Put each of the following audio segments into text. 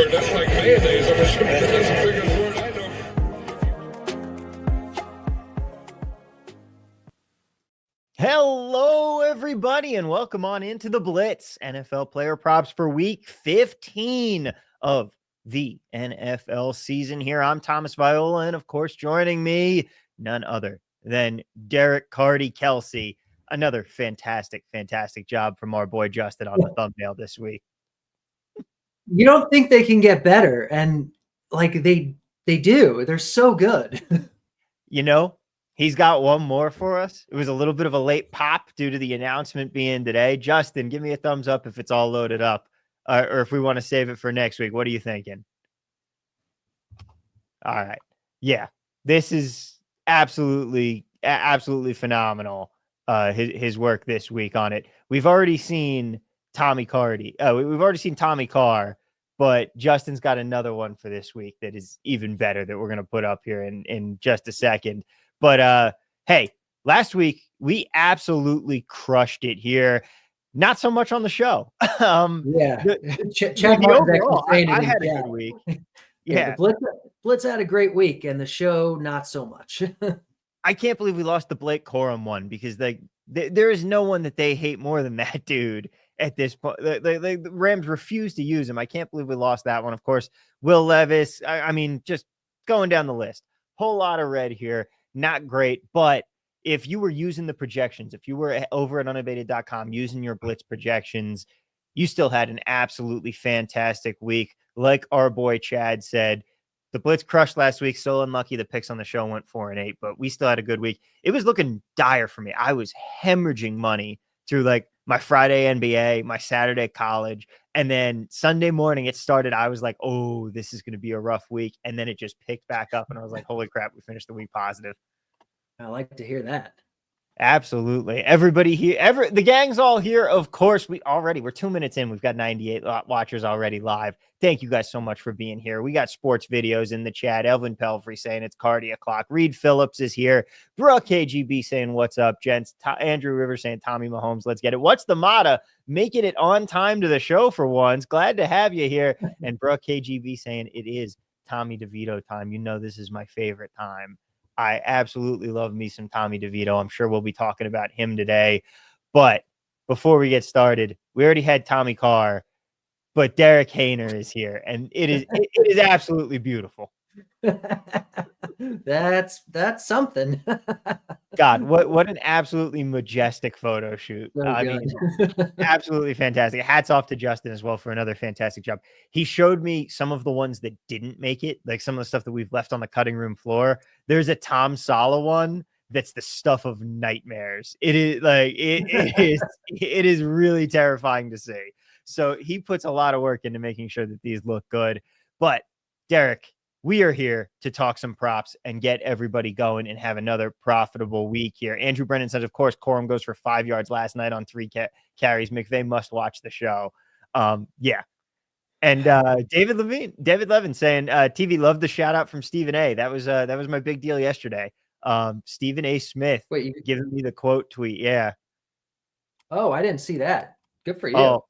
word. That's like mayonnaise. I'm sure that's the biggest word I know. Hello, everybody, and welcome on into the Blitz NFL player props for week 15 of the NFL season. Here, I'm Thomas Viola, and of course, joining me, none other than Derek Carty Kelsey. Another fantastic job from our boy Justin on the thumbnail this week. You don't think they can get better, and like they do. They're so good. You know, he's got one more for us. It was a little bit of a late pop due to the announcement being today. Justin, give me a thumbs up if it's all loaded up, or if we want to save it for next week. What are you thinking? All right. Yeah, this is absolutely phenomenal. His work this week on it. We've already seen Tommy Carty. We've already seen Tommy Carr, but Justin's got another one for this week that is even better that we're going to put up here in just a second. But hey, last week we absolutely crushed it here. Not so much on the show. Yeah. I had a good week. Yeah. Blitz had a great week, and the show not so much. I can't believe we lost the Blake Corum one because there is no one that they hate more than that dude at this point. The Rams refuse to use him. I can't believe we lost that one. Of course, Will Levis. I mean, just going down the list. Whole lot of red here. Not great. But if you were using the projections, if you were over at unabated.com using your Blitz projections, you still had an absolutely fantastic week. Like our boy Chad said, the Blitz crushed last week. So unlucky the picks on the show went 4-8, but we still had a good week. It was looking dire for me. I was hemorrhaging money through like my Friday NBA, my Saturday college, and then Sunday morning it started. I was like, oh, this is going to be a rough week. And then it just picked back up and I was like, holy crap, we finished the week positive. I like to hear that. Absolutely. Everybody here, the gang's all here. Of course, we're 2 minutes in. We've got 98 watchers already live. Thank you guys so much for being here. We got sports videos in the chat. Elvin Pelfrey saying it's Carty o'clock. Reed Phillips is here. Brooke KGB saying what's up, gents. Andrew Rivers saying Tommy Mahomes, let's get it. What's the motto? Making it on time to the show for once. Glad to have you here. And Brooke KGB saying it is Tommy DeVito time. You know this is my favorite time. I absolutely love me some Tommy DeVito. I'm sure we'll be talking about him today. But before we get started, we already had Tommy Carr, but Derek Hayner is here, and it is absolutely beautiful. That's something. God, what an absolutely majestic photo shoot. So I mean, absolutely fantastic. Hats off to Justin as well for another fantastic job. He showed me some of the ones that didn't make it, like some of the stuff that we've left on the cutting room floor. There's a Tom Sala one that's the stuff of nightmares. It is like it is really terrifying to see. So he puts a lot of work into making sure that these look good. But Derek, we are here to talk some props and get everybody going and have another profitable week here. Andrew Brennan says, of course, Corum goes for 5 yards last night on 3 carries. McVay must watch the show. Yeah. And David Levin saying, TV loved the shout out from Stephen A. That was my big deal yesterday. Stephen A. Smith giving me the quote tweet. Yeah. Oh, I didn't see that. Good for you. Oh,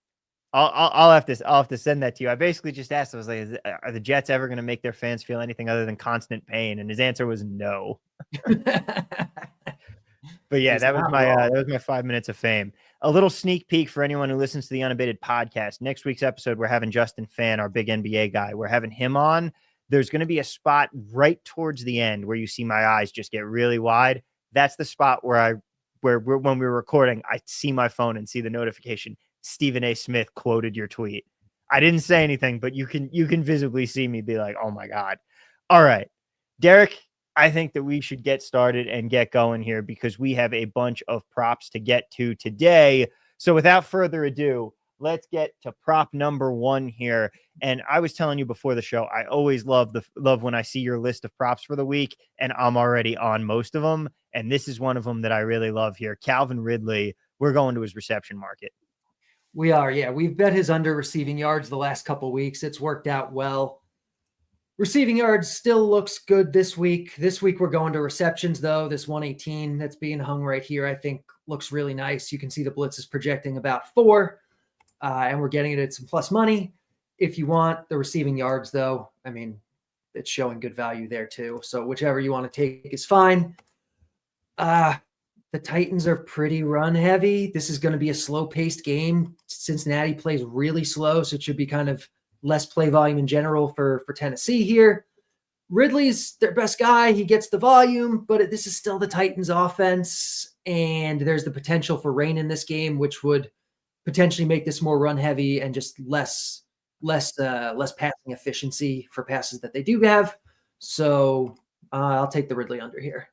I'll have to send that to you. I basically just asked, I was like, are the Jets ever going to make their fans feel anything other than constant pain? And his answer was no. But yeah, that was my 5 minutes of fame. A little sneak peek for anyone who listens to the Unabated podcast. Next week's episode, we're having Justin Fan, our big NBA guy. We're having him on. There's going to be a spot right towards the end where you see my eyes just get really wide. That's the spot where when we were recording, I see my phone and see the notification. Stephen A. Smith quoted your tweet. I didn't say anything, but you can visibly see me be like, oh my God. All right, Derek, I think that we should get started and get going here because we have a bunch of props to get to today. So without further ado, let's get to prop number 1 here. And I was telling you before the show, I always love when I see your list of props for the week and I'm already on most of them. And this is one of them that I really love here. Calvin Ridley, we're going to his reception market. We are, yeah. We've bet his under receiving yards the last couple of weeks. It's worked out well. Receiving yards still looks good this week. This week we're going to receptions, though. This 118 that's being hung right here, I think, looks really nice. You can see the Blitz is projecting about 4, and we're getting it at some plus money. If you want the receiving yards, though, I mean, it's showing good value there too. So whichever you want to take is fine. The Titans are pretty run heavy. This is going to be a slow paced game. Cincinnati plays really slow, so it should be kind of less play volume in general for Tennessee here. Ridley's their best guy. He gets the volume, but this is still the Titans offense. And there's the potential for rain in this game, which would potentially make this more run heavy and just less passing efficiency for passes that they do have. So I'll take the Ridley under here.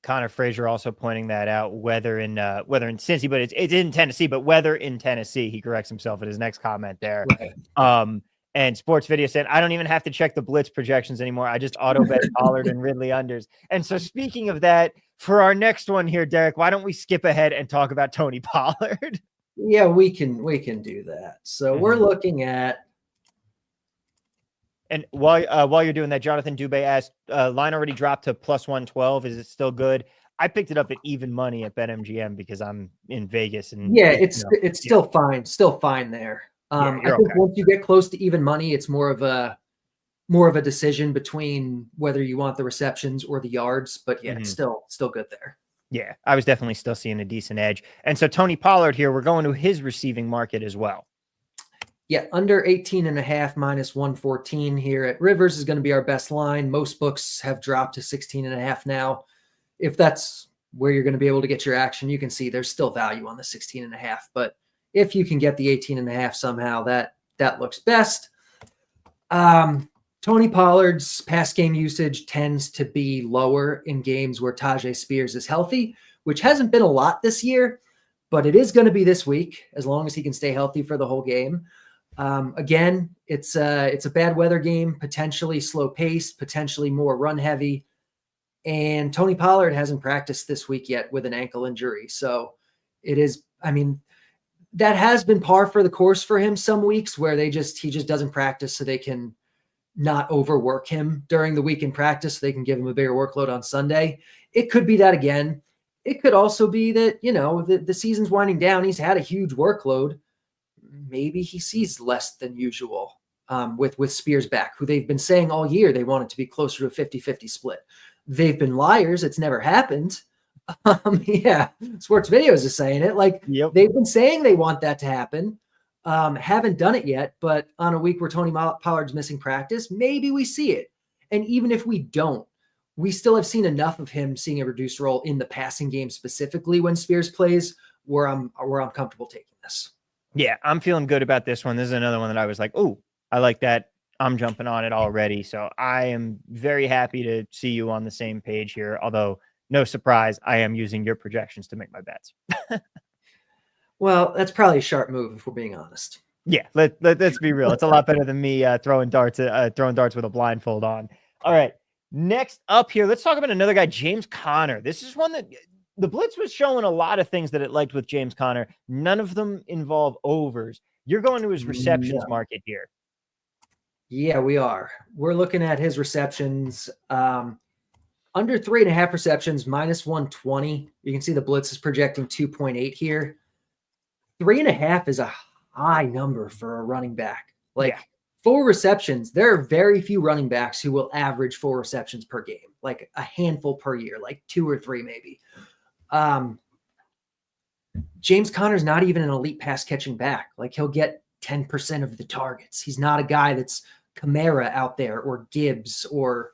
Connor Frazier also pointing that out, whether in Cincy, but it's in Tennessee, but whether in Tennessee, he corrects himself in his next comment there. Right. And Sports Video said, I don't even have to check the Blitz projections anymore. I just auto bet Pollard and Ridley unders. And so speaking of that, for our next one here, Derek, why don't we skip ahead and talk about Tony Pollard? Yeah, we can do that. So we're looking at. And while you're doing that, Jonathan Dubé asked, line already dropped to plus 112. Is it still good? I picked it up at even money at BetMGM because I'm in Vegas. And yeah, it's still fine. Still fine there. I think once you get close to even money, it's more of a decision between whether you want the receptions or the yards. But yeah, it's still good there. Yeah, I was definitely still seeing a decent edge. And so Tony Pollard here, we're going to his receiving market as well. Yeah, under 18.5 minus 114 here at Rivers is going to be our best line. Most books have dropped to 16.5 now. If that's where you're going to be able to get your action, you can see there's still value on the 16.5. But if you can get the 18.5 somehow, that looks best. Tony Pollard's pass game usage tends to be lower in games where Tajay Spears is healthy, which hasn't been a lot this year, but it is going to be this week as long as he can stay healthy for the whole game. Again, it's a bad weather game, potentially slow paced, potentially more run heavy. And Tony Pollard hasn't practiced this week yet with an ankle injury. So it is, I mean, that has been par for the course for him some weeks where he just doesn't practice so they can not overwork him during the week in practice. So they can give him a bigger workload on Sunday. It could be that again. It could also be that, the season's winding down. He's had a huge workload. Maybe he sees less than usual with Spears back, who they've been saying all year they want it to be closer to a 50-50 split. They've been liars. It's never happened. Yeah, Sports Videos is saying it. They've been saying they want that to happen. Haven't done it yet, but on a week where Tony Pollard's missing practice, maybe we see it. And even if we don't, we still have seen enough of him seeing a reduced role in the passing game specifically when Spears plays where I'm comfortable taking this. Yeah, I'm feeling good about this one. This is another one that I was like, oh, I like that. I'm jumping on it already. So I am very happy to see you on the same page here. Although, no surprise, I am using your projections to make my bets. Well, that's probably a sharp move if we're being honest. Yeah, let's be real. It's a lot better than me throwing darts with a blindfold on. All right, next up here, let's talk about another guy, James Conner. This is one that the Blitz was showing a lot of things that it liked with James Conner. None of them involve overs. You're going to his receptions market here. Yeah, we are. We're looking at his receptions. Under 3.5 receptions, minus 120. You can see the Blitz is projecting 2.8 here. 3.5 is a high number for a running back. 4 receptions, there are very few running backs who will average 4 receptions per game, like a handful per year, like 2 or 3 maybe. James Conner's not even an elite pass catching back. He'll get 10% of the targets. He's not a guy that's Kamara out there or Gibbs or,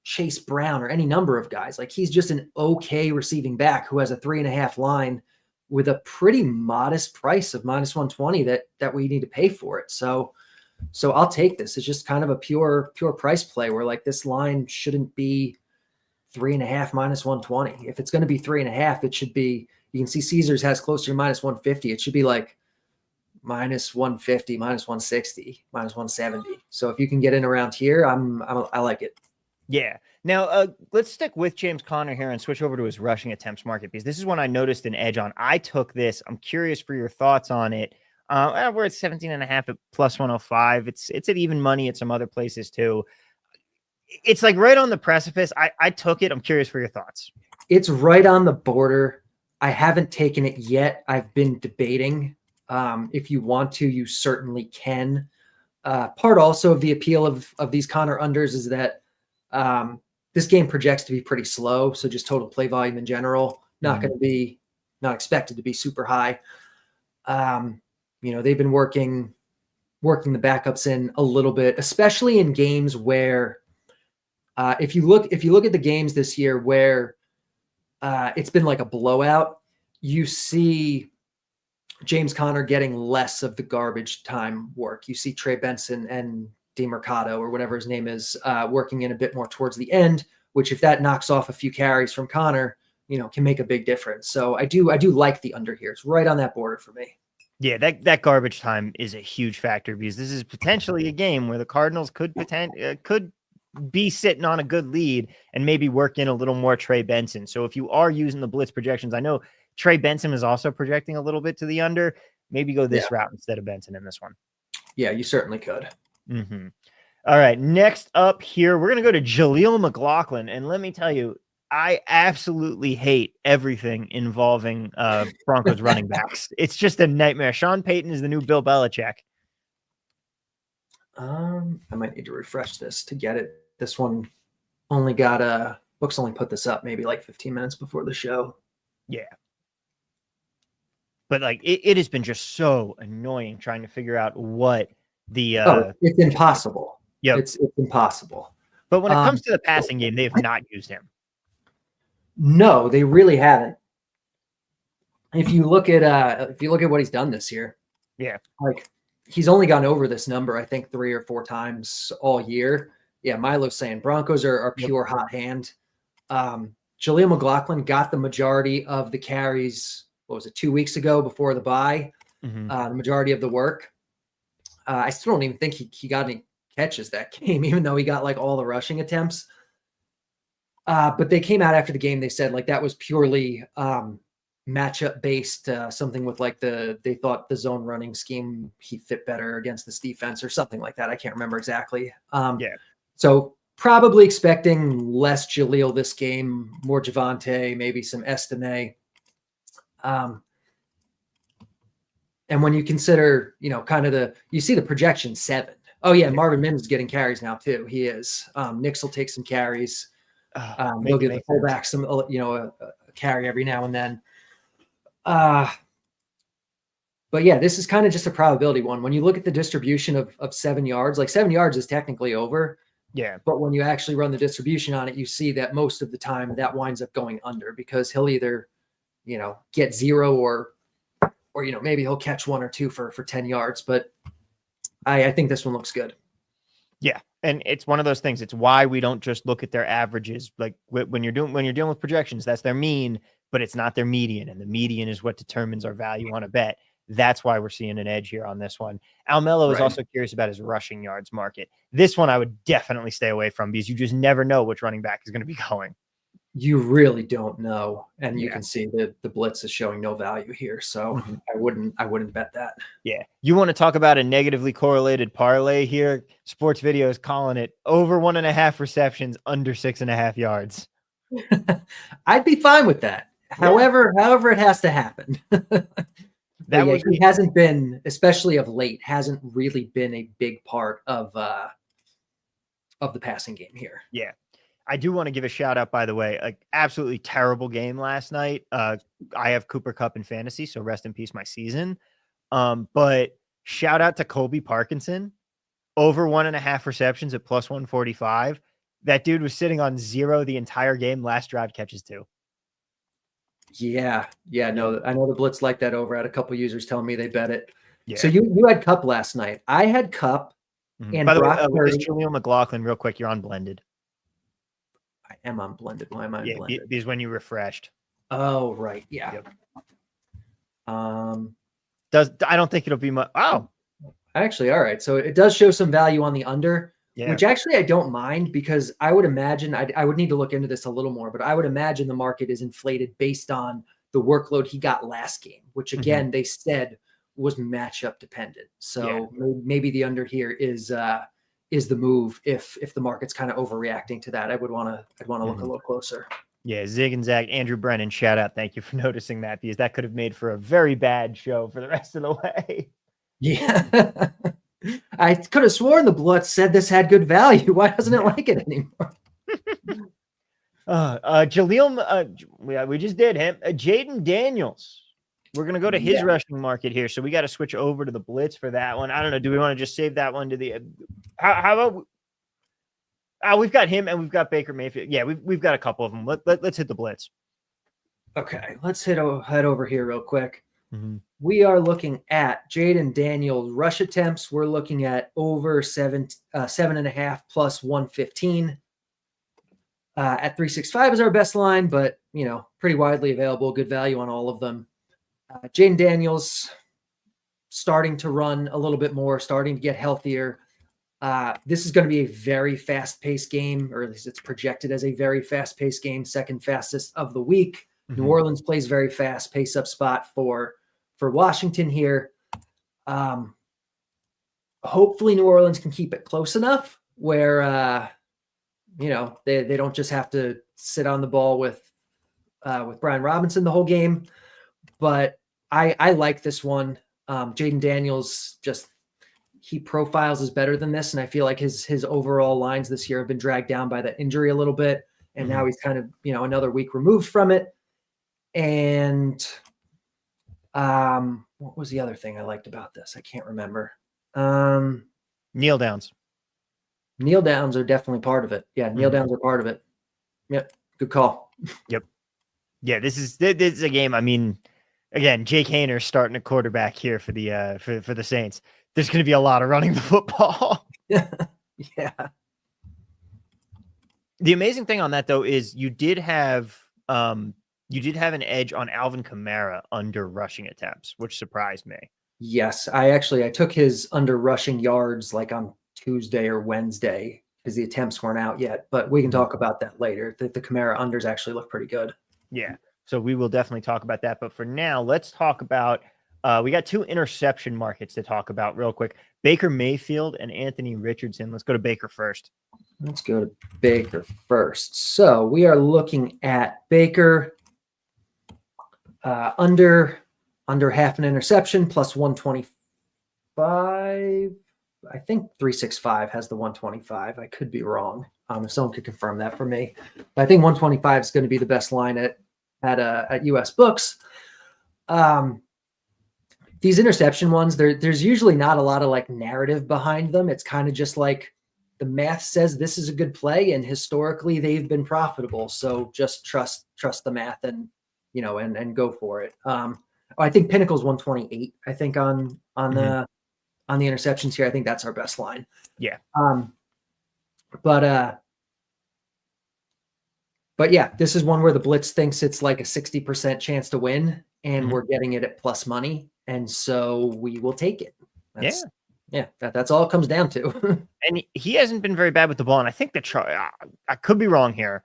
Chase Brown or any number of guys. He's just an okay receiving back who has a 3.5 line with a pretty modest price of minus 120 that we need to pay for it. So I'll take this. It's just kind of a pure price play where this line shouldn't be 3.5 minus 120. If it's going to be 3.5, it should be, you can see Caesars has closer to minus 150. It should be minus 150, minus 160, minus 170. So if you can get in around here, I like it. Yeah. Now, let's stick with James Conner here and switch over to his rushing attempts market because this is one I noticed an edge on. I took this. I'm curious for your thoughts on it. We're at 17.5 at plus 105. It's at even money at some other places too. It's right on the precipice. I took it. I'm curious for your thoughts. It's right on the border. I haven't taken it yet. I've been debating. If you want to, you certainly can. Part also of the appeal of these Connor unders is that this game projects to be pretty slow. So just total play volume in general, not expected to be super high. They've been working the backups in a little bit, especially in games where if you look at the games this year where it's been like a blowout, you see James Conner getting less of the garbage time work. You see Trey Benson and DeMercado or whatever his name is working in a bit more towards the end, which if that knocks off a few carries from Conner, can make a big difference. So I do like the under here. It's right on that border for me. Yeah, that garbage time is a huge factor because this is potentially a game where the Cardinals could be sitting on a good lead and maybe work in a little more Trey Benson. So if you are using the blitz projections, I know Trey Benson is also projecting a little bit to the under. Maybe go this route instead of Benson in this one. Yeah, you certainly could. Mm-hmm. All right, next up here, we're going to go to Jalil McLaughlin. And let me tell you, I absolutely hate everything involving Broncos running backs. It's just a nightmare. Sean Payton is the new Bill Belichick. I might need to refresh this to get it. This one only got books only put this up maybe like 15 minutes before the show. Yeah. But like it has been just so annoying trying to figure out what the it's impossible. Yeah, it's impossible. But when it comes to the passing game, they have not used him. No, they really haven't. If you look at what he's done this year, like he's only gone over this number, I think 3 or 4 times all year. Yeah, Milo's saying Broncos are pure hot hand. Jalil McLaughlin got the majority of the carries. What was it, 2 weeks ago before the bye? The majority of the work. I still don't even think he got any catches that game, even though he got like all the rushing attempts. But they came out after the game. They said like that was purely matchup based, something with like they thought the zone running scheme, he fit better against this defense or something like that. I can't remember exactly. So probably expecting less Jalil this game, more Javonte, maybe some Estime. And when you consider, kind of you see the projection 7. Oh yeah, Marvin Mims is getting carries now too. He is. Nix will take some carries. They'll give the fullback some, a carry every now and then. But yeah, this is kind of just a probability one. When you look at the distribution of 7 yards, like 7 yards is technically over. Yeah. But when you actually run the distribution on it, you see that most of the time that winds up going under because he'll either, get 0 or maybe he'll catch 1 or 2 for 10 yards. But I think this one looks good. Yeah. And it's one of those things. It's why we don't just look at their averages. Like when you're dealing with projections, that's their mean, but it's not their median. And the median is what determines our value on a bet. That's why we're seeing an edge here on this one. Almello is also curious about his rushing yards market. This one I would definitely stay away from because you just never know which running back is going to be going. You really don't know. And you can see that the blitz is showing no value here. So I wouldn't bet that. Yeah. You want to talk about a negatively correlated parlay here? Sports Video is calling it over 1.5 receptions, under 6.5 yards. I'd be fine with that. However it has to happen. He hasn't been, especially of late, hasn't really been a big part of the passing game here. Yeah. I do want to give a shout out, by the way, like absolutely terrible game last night. I have Cooper Kupp in fantasy, so rest in peace my season. But shout out to Colby Parkinson, over 1.5 receptions at plus 145. That dude was sitting on 0 the entire game. Last drive catches 2. Yeah. No, I know the blitz like that over. I had a couple users telling me they bet it. Yeah. So you had Kupp last night. I had Kupp and by the Brock way, Jalil McLaughlin, real quick, you're on blended. I am on blended. Why am I on blended? Because when you refreshed. Oh, right. Yeah. Yep. I don't think it'll be much. Oh, actually, all right. So it does show some value on the under, which actually I don't mind because I would imagine I would need to look into this a little more, but I would imagine the market is inflated based on the workload he got last game, which again, they said was matchup dependent. So maybe the under here is the move if the market's kind of overreacting to that. I would want to look a little closer. Yeah, Zig and Zag, Andrew Brennan, shout out. Thank you for noticing that, because that could have made for a very bad show for the rest of the way. Yeah. I could have sworn the Blitz said this had good value. Why doesn't it like it anymore? Jalil, we just did him. Jayden Daniels. We're going to go to his rushing market here. So we got to switch over to the Blitz for that one. I don't know. Do we want to just save that one to the, how about, we've got him and we've got Baker Mayfield. Yeah, we've got a couple of them. Let's hit the Blitz. Okay, let's head over here real quick. Mm-hmm. We are looking at Jayden Daniels rush attempts. We're looking at over 7.5 plus 115. At 365 is our best line, but pretty widely available, good value on all of them. Jayden Daniels starting to run a little bit more, starting to get healthier. This is going to be a very fast-paced game, or at least it's projected as a very fast-paced game, second fastest of the week. Mm-hmm. New Orleans plays very fast, pace-up spot for Washington here. Hopefully New Orleans can keep it close enough where they don't just have to sit on the ball with Brian Robinson the whole game. But I like this one. Jayden Daniels, he profiles as better than this, and I feel like his overall lines this year have been dragged down by the injury a little bit, and now he's kind of another week removed from it. And what was the other thing I liked about this? I can't remember. Kneel downs. Kneel downs are definitely part of it. Yeah, kneel downs are part of it. Yep, good call. Yep. Yeah, this is a game. I mean, again, Jake Hayner starting a quarterback here for the Saints. There's going to be a lot of running the football. Yeah. The amazing thing on that though is you did have an edge on Alvin Kamara under rushing attempts, which surprised me. Yes, I took his under rushing yards like on Tuesday or Wednesday because the attempts weren't out yet, but we can talk about that later. The Kamara unders actually look pretty good. Yeah, so we will definitely talk about that. But for now, let's talk about we got two interception markets to talk about real quick. Baker Mayfield and Anthony Richardson. Let's go to Baker first. Let's go to Baker first. So we are looking at Baker under half an interception plus 125. I think 365 has the 125. I could be wrong. If someone could confirm that for me. But I think 125 is going to be the best line at US Books. These interception ones, there's usually not a lot of like narrative behind them. It's kind of just like the math says this is a good play, and historically they've been profitable. So just trust the math and and go for it. I think Pinnacle's 128. I think on the interceptions here, I think that's our best line. Yeah. But yeah, this is one where the Blitz thinks it's like a 60% chance to win, and we're getting it at plus money, and so we will take it. That's all it comes down to. And he hasn't been very bad with the ball, and I think I could be wrong here.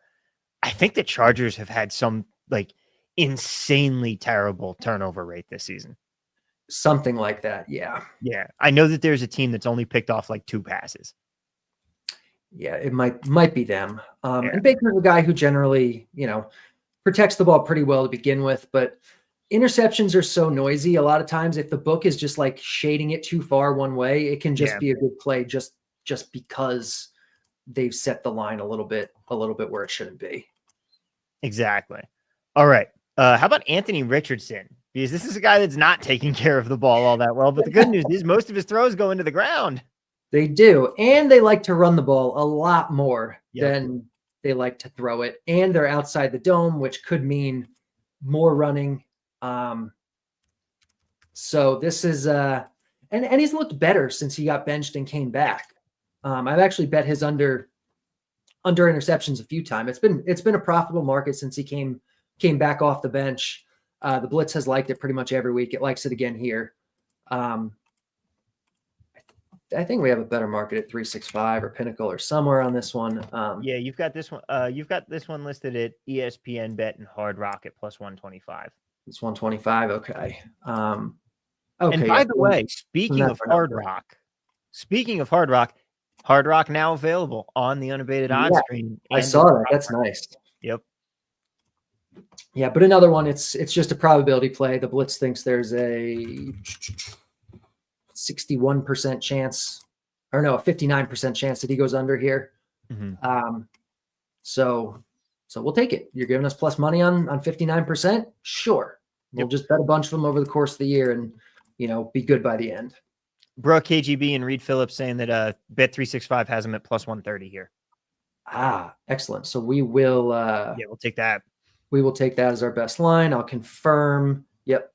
I think the Chargers have had some like insanely terrible turnover rate this season. Something like that. Yeah. Yeah. I know that there's a team that's only picked off like 2 passes. Yeah, it might be them. And Baker's a guy who generally, protects the ball pretty well to begin with, but interceptions are so noisy. A lot of times if the book is just like shading it too far one way, it can just be a good play just because they've set the line a little bit where it shouldn't be. Exactly. All right. How about Anthony Richardson? Because this is a guy that's not taking care of the ball all that well. But the good news is most of his throws go into the ground. They do. And they like to run the ball a lot more than they like to throw it. And they're outside the dome, which could mean more running. So this is and he's looked better since he got benched and came back. I've actually bet his under interceptions a few times. It's been a profitable market since he came back off the bench. The Blitz has liked it pretty much every week. It likes it again here. I think we have a better market at 365 or Pinnacle or somewhere on this one. Yeah, you've got this one. You've got this one listed at ESPN Bet and Hard Rock at plus 125. It's 125. Okay. Okay. And by the way, speaking of Hard Rock, now available on the Unabated odds screen. I saw that. That's nice. Yep. Yeah, but another one, it's just a probability play. The Blitz thinks there's a 61% chance, or no, a 59% chance that he goes under here. So we'll take it. You're giving us plus money on 59%. Sure. We'll just bet a bunch of them over the course of the year and, be good by the end. Brooke KGB and Reed Phillips saying that Bet365 has him at plus 130 here. Excellent. So we will, we'll take that. We will take that as our best line. I'll confirm. Yep.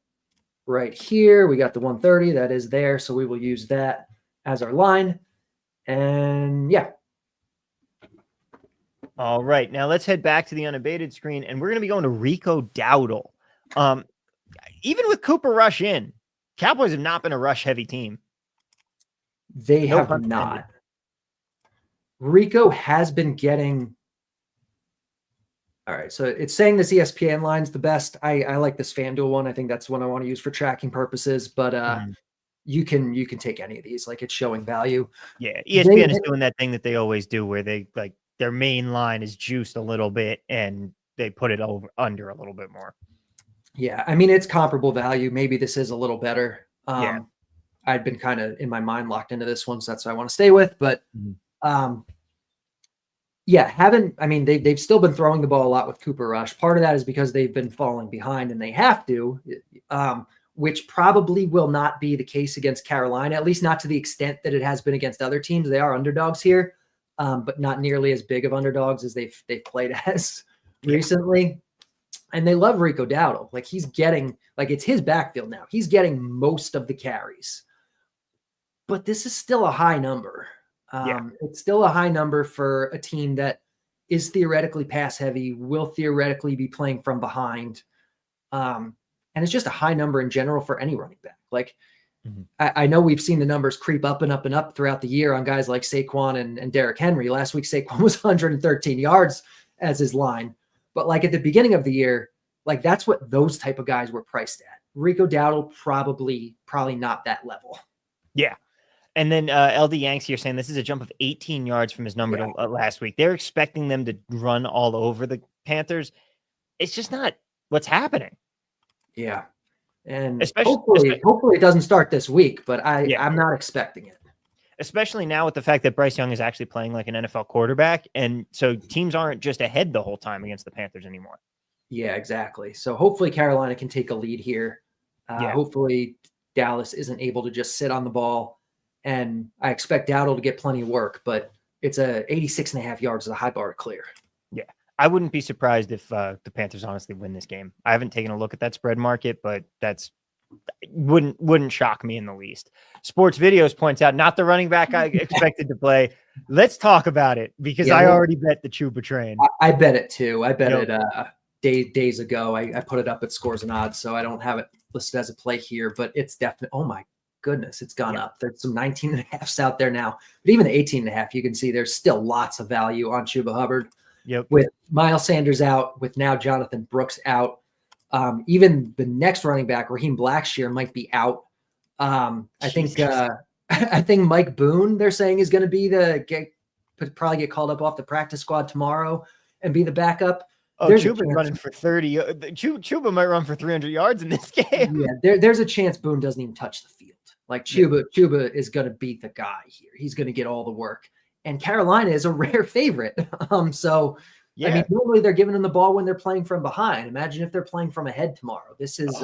Right here. We got the 130 that is there. So we will use that as our line. And yeah. All right. Now let's head back to the unabated screen, and we're going to be going to Rico Dowdle. Even with Cooper Rush in, Cowboys have not been a rush heavy team. They have not. Rico has been getting. All right, so it's saying this ESPN line's the best. I like this FanDuel one. I think that's one I want to use for tracking purposes. But you can take any of these. Like, it's showing value. Yeah, ESPN is doing that thing that they always do, where they like their main line is juiced a little bit and they put it under a little bit more. Yeah, I mean, it's comparable value. Maybe this is a little better. I'd been kind of in my mind locked into this one, so that's what I want to stay with. But they've still been throwing the ball a lot with Cooper Rush. Part of that is because they've been falling behind and they have to, which probably will not be the case against Carolina, at least not to the extent that it has been against other teams. They are underdogs here, but not nearly as big of underdogs as they've played as recently. And they love Rico Dowdle. Like, he's getting, like, it's his backfield now. He's getting most of the carries. But this is still a high number. It's still a high number for a team that is theoretically pass heavy, will theoretically be playing from behind. And it's just a high number in general for any running back. Like, I know we've seen the numbers creep up and up and up throughout the year on guys like Saquon and Derrick Henry. Last week, Saquon was 113 yards as his line. But like at the beginning of the year, like that's what those type of guys were priced at. Rico Dowdle, probably not that level. Yeah. And then LD Yanks here saying this is a jump of 18 yards from his number to last week. They're expecting them to run all over the Panthers. It's just not what's happening. Yeah. And hopefully it doesn't start this week, but I'm not expecting it. Especially now with the fact that Bryce Young is actually playing like an NFL quarterback. And so teams aren't just ahead the whole time against the Panthers anymore. Yeah, exactly. So hopefully Carolina can take a lead here. Hopefully Dallas isn't able to just sit on the ball. And I expect Dowdle to get plenty of work, but it's 86.5 yards is a high bar to clear. Yeah. I wouldn't be surprised if the Panthers honestly win this game. I haven't taken a look at that spread market, but that's wouldn't shock me in the least. Sports Videos points out not the running back I expected to play. Let's talk about it because I already bet the Chuba train. I bet it too. I bet it days ago. I put it up at Scores and Odds, so I don't have it listed as a play here, but it's definitely, oh my goodness, it's gone up. There's some 19.5s out there now, but even the 18.5, you can see there's still lots of value on Chuba Hubbard. Yep. With Miles Sanders out, with now Jonathan Brooks out, even the next running back, Raheem Blackshear, might be out. I think Mike Boone, they're saying, is going to be probably get called up off the practice squad tomorrow and be the backup. Oh, Chuba's running for 30. Chuba might run for 300 yards in this game. Yeah, there's a chance Boone doesn't even touch the field. Like Chuba is going to be the guy here. He's going to get all the work. And Carolina is a rare favorite. I mean, normally they're giving them the ball when they're playing from behind. Imagine if they're playing from ahead tomorrow. This is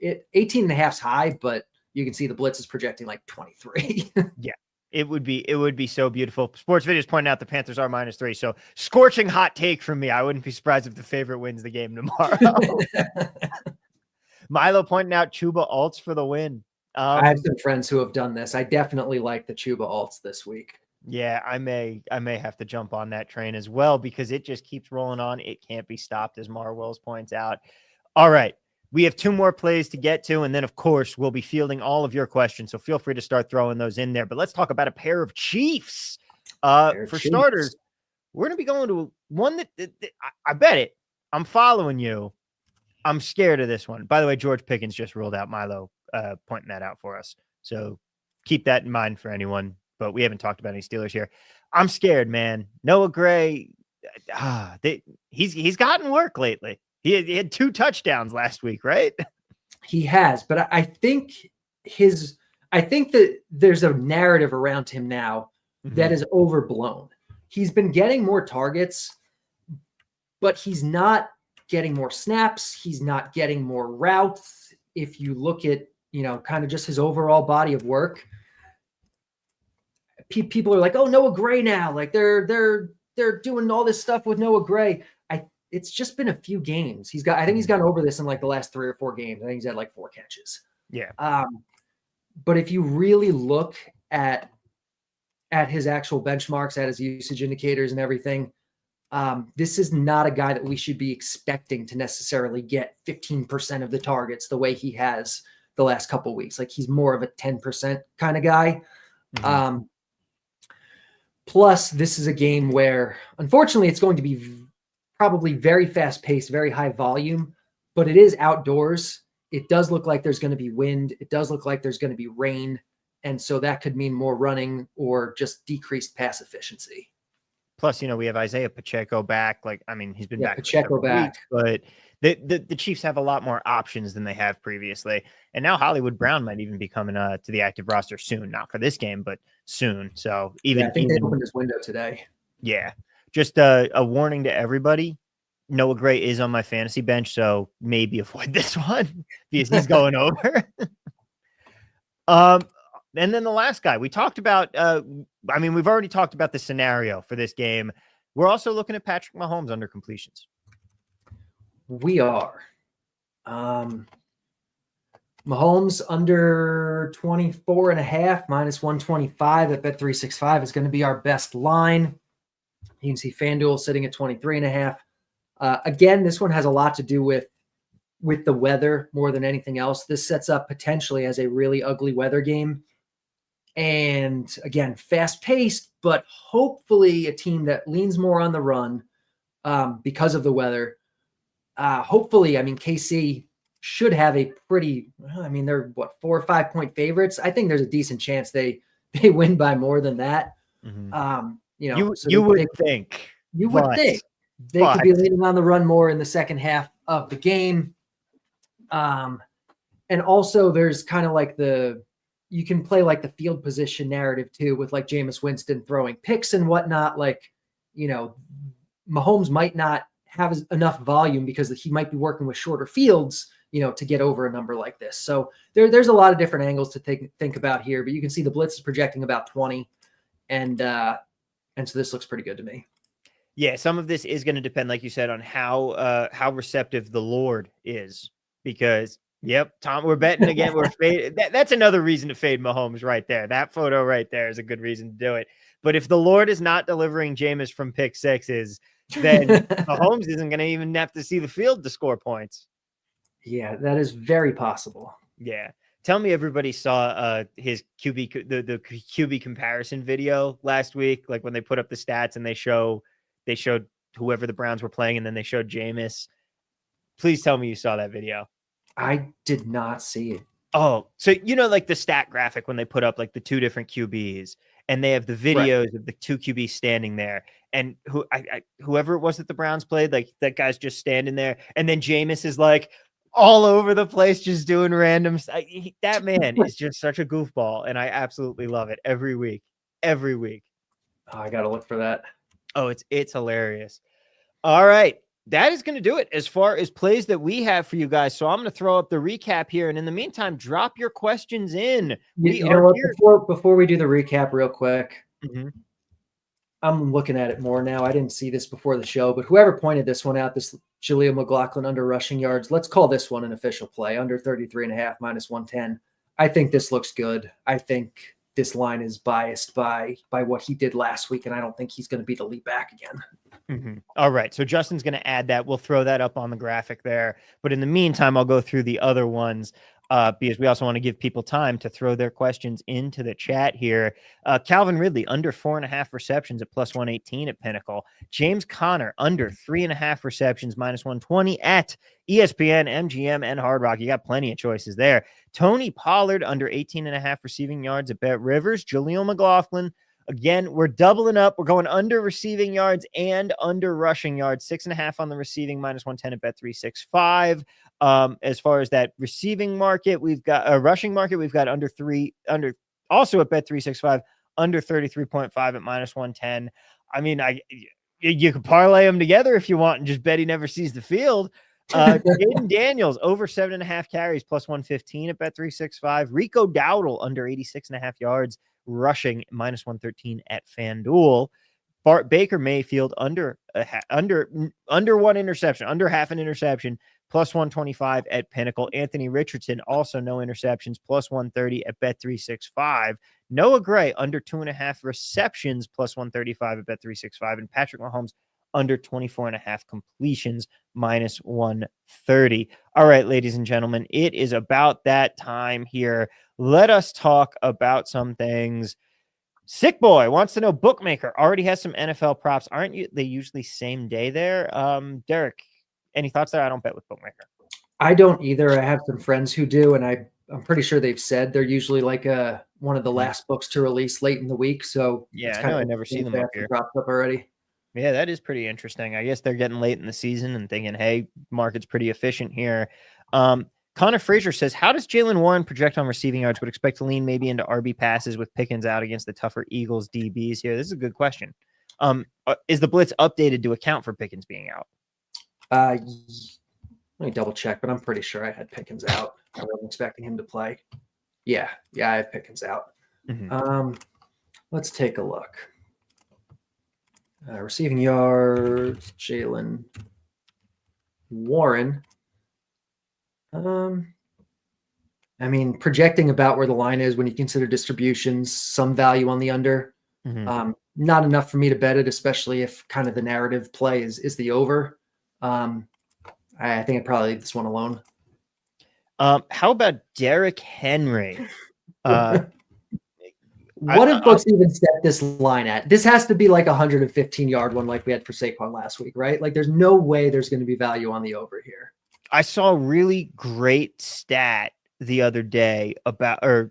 18.5 is high, but you can see the Blitz is projecting like 23. Yeah. It would be so beautiful. Sports Videos pointing out the Panthers are -3. So scorching hot take from me. I wouldn't be surprised if the favorite wins the game tomorrow. Milo pointing out Chuba alts for the win. I have some friends who have done this. I definitely like the Chuba alts this week. Yeah, I may have to jump on that train as well because it just keeps rolling on. It can't be stopped, as Mar Wells points out. All right. We have 2 more plays to get to, and then, of course, we'll be fielding all of your questions, so feel free to start throwing those in there. But let's talk about a pair of Chiefs. Starters, we're going to be going to one that I bet it. I'm following you. I'm scared of this one. By the way, George Pickens just ruled out. Milo pointing that out for us. So keep that in mind for anyone, but we haven't talked about any Steelers here. I'm scared, man. Noah Gray, he's gotten work lately. He had 2 touchdowns last week, right? He has, but I think that there's a narrative around him now that is overblown. He's been getting more targets, but he's not getting more snaps. He's not getting more routes. If you look at, kind of just his overall body of work, people are like, oh, Noah Gray now. Like they're doing all this stuff with Noah Gray. It's just been a few games. I think he's gotten over this in like the last 3 or 4 games. I think he's had like 4 catches. Yeah. But if you really look at his actual benchmarks, at his usage indicators and everything, this is not a guy that we should be expecting to necessarily get 15% of the targets the way he has the last couple of weeks. Like he's more of a 10% kind of guy. Plus, this is a game where, unfortunately, it's going to be probably very fast-paced, very high volume, but it is outdoors. It does look like there's going to be wind. It does look like there's going to be rain. And so that could mean more running or just decreased pass efficiency. Plus, we have Isaiah Pacheco back. He's been back. Pacheco back. Weeks, but the Chiefs have a lot more options than they have previously. And now Hollywood Brown might even be coming to the active roster soon. Not for this game, but soon. So I think they opened his window today. Yeah. Just a warning to everybody. Noah Gray is on my fantasy bench, so maybe avoid this one because he's going over. And then the last guy we talked about, we've already talked about the scenario for this game. We're also looking at Patrick Mahomes under completions. We are. Mahomes under 24.5 minus 125 at Bet365 is going to be our best line. You can see FanDuel sitting at 23.5. Again, this one has a lot to do with the weather more than anything else. This sets up potentially as a really ugly weather game. And again, fast-paced, but hopefully a team that leans more on the run because of the weather. Hopefully, KC should have a pretty, they're 4 or 5 point favorites. I think there's a decent chance they win by more than that. You would think they could be leaning on the run more in the second half of the game. And also there's kind of like you can play like the field position narrative too, with like Jameis Winston throwing picks and whatnot. Like, Mahomes might not have enough volume because he might be working with shorter fields, to get over a number like this. So there's a lot of different angles to think about here, but you can see the Blitz is projecting about 20. And so this looks pretty good to me. Yeah, some of this is going to depend, like you said, on how receptive the Lord is. Because, Tom, we're betting again. We're fade. That's another reason to fade Mahomes right there. That photo right there is a good reason to do it. But if the Lord is not delivering Jameis from pick sixes, then Mahomes isn't going to even have to see the field to score points. Yeah, that is very possible. Yeah. Tell me everybody saw his QB, the QB comparison video last week, like when they put up the stats and they showed whoever the Browns were playing and then they showed Jameis. Please tell me you saw that video. I did not see it. Oh, so like the stat graphic when they put up like the 2 different QBs and they have the videos of the 2 QBs standing there, and whoever it was that the Browns played, like that guy's just standing there, and then Jameis is like all over the place just doing random. That man is just such a goofball, and I absolutely love it every week. Oh, I gotta look for that. Oh, it's hilarious. All right. That is going to do it as far as plays that we have for you guys. So I'm going to throw up the recap here. And in the meantime, drop your questions in. Before we do the recap real quick, Mm-hmm. I'm looking at it more now. I didn't see this before the show, but whoever pointed this one out, this Jalil McLaughlin under rushing yards, let's call this one an official play, under 33.5 minus 110. I think this looks good. I think this line is biased by what he did last week, and I don't think he's going to be the lead back again. Mm-hmm. All right. So Justin's going to add that. We'll throw that up on the graphic there. But in the meantime, I'll go through the other ones because we also want to give people time to throw their questions into the chat here. Calvin Ridley, under 4.5 receptions at plus 118 at Pinnacle. James Conner, under 3.5 receptions, minus 120 at ESPN, MGM, and Hard Rock. You got plenty of choices there. Tony Pollard, under 18.5 receiving yards at Bet Rivers. Jalil McLaughlin, Again, we're doubling up. We're going under receiving yards and under rushing yards. 6.5 on the receiving, -110 at Bet365. As far as that receiving market, we've got a rushing market. We've got under also at Bet365, under 33.5 at -110. I mean, you can parlay them together if you want and just bet he never sees the field. Jayden Daniels over 7.5 carries +115 at Bet365. Rico Dowdle under 86.5 yards rushing -113 at FanDuel. Baker Mayfield under one interception, under half an interception, +125 at Pinnacle. Anthony Richardson also no interceptions, +130 at Bet365. Noah Gray under 2.5 receptions, +135 at Bet365, and Patrick Mahomes under 24.5 completions, -130. All right, ladies and gentlemen, it is about that time here. Let us talk about some things. Sick Boy wants to know, bookmaker already has some NFL props. Aren't they usually same day there? Derek, any thoughts there? I don't bet with bookmaker. I don't either. I have some friends who do, and I'm pretty sure they've said they're usually like one of the last books to release late in the week. So yeah, I know I never see them up here. Dropped up already. Yeah, that is pretty interesting. I guess they're getting late in the season and thinking, hey, market's pretty efficient here. Connor Frazier says, how does Jaylen Warren project on receiving yards? Would expect to lean maybe into RB passes with Pickens out against the tougher Eagles DBs here. This is a good question. Is the blitz updated to account for Pickens being out? Let me double check, but I'm pretty sure I had Pickens out. I wasn't expecting him to play. Yeah, I have Pickens out. Mm-hmm. Let's take a look. Receiving yards, Jaylen Warren. I mean, projecting about where the line is when you consider distributions, some value on the under. Mm-hmm. Not enough for me to bet it, especially if kind of the narrative play is the over. I think I'd probably leave this one alone. How about Derrick Henry? What if books even set this line at? This has to be like a 115-yard one like we had for Saquon last week, right? Like there's no way there's going to be value on the over here. I saw a really great stat the other day about, I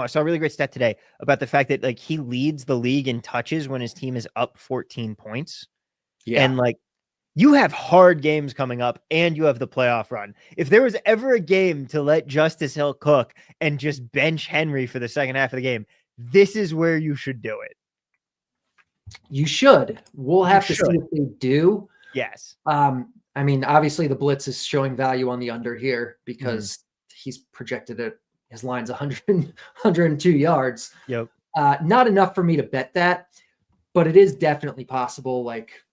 saw a really great stat today about the fact that like he leads the league in touches when his team is up 14 points. Yeah. And like you have hard games coming up and you have the playoff run. If there was ever a game to let Justice Hill cook and just bench Henry for the second half of the game, this is where you should do it. You should. We'll have to see if they do. Yes. I mean, obviously the blitz is showing value on the under here because he's projected it. His line's 102 yards. Yep. Not enough for me to bet that, but it is definitely possible. Like,